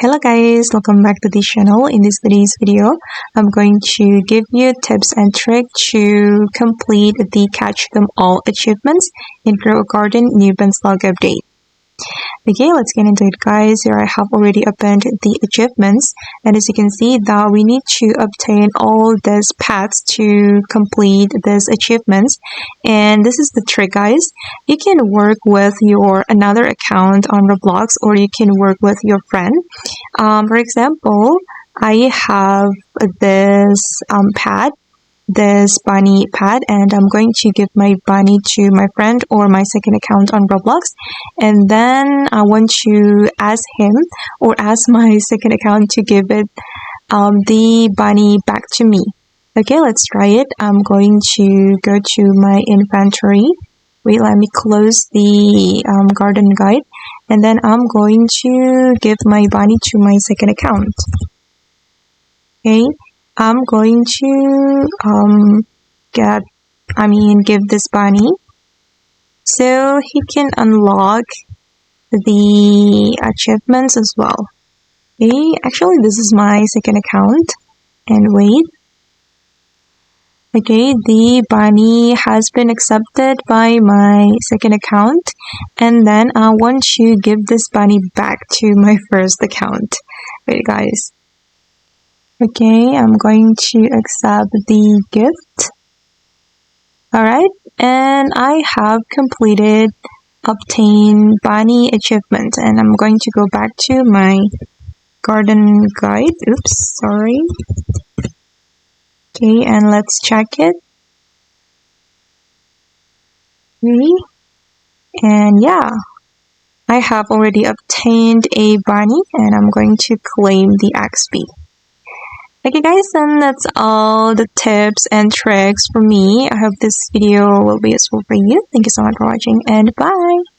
Hello guys, welcome back to this channel. In today's video, I'm going to give you tips and tricks to complete the catch them all achievements in Grow a Garden New Beanstalk update. Okay, let's get into it guys. Here I have already opened the achievements, and as you can see that we need to obtain all these paths to complete these achievements. And this is the trick guys. You can work with your another account on Roblox, or you can work with your friend. For example, I have this pad, this bunny pad, and I'm going to give my bunny to my friend or my second account on Roblox, and then I want to ask him or ask my second account to give it the bunny back to me. Okay, let's try it. I'm going to go to my inventory. Wait, let me close the garden guide, and then I'm going to give my bunny to my second account. Okay, I'm going to give this bunny so he can unlock the achievements as well. Okay, actually this is my second account, and wait. Okay, the bunny has been accepted by my second account, and then I want to give this bunny back to my first account. Wait guys. Okay, I'm going to accept the gift. Alright, and I have completed obtain bunny achievement, and I'm going to go back to my garden guide. Oops, sorry. Okay, and let's check it. Okay, and yeah, I have already obtained a bunny, and I'm going to claim the XP. Okay guys, and that's all the tips and tricks for me. I hope this video will be useful for you. Thank you so much for watching, and bye!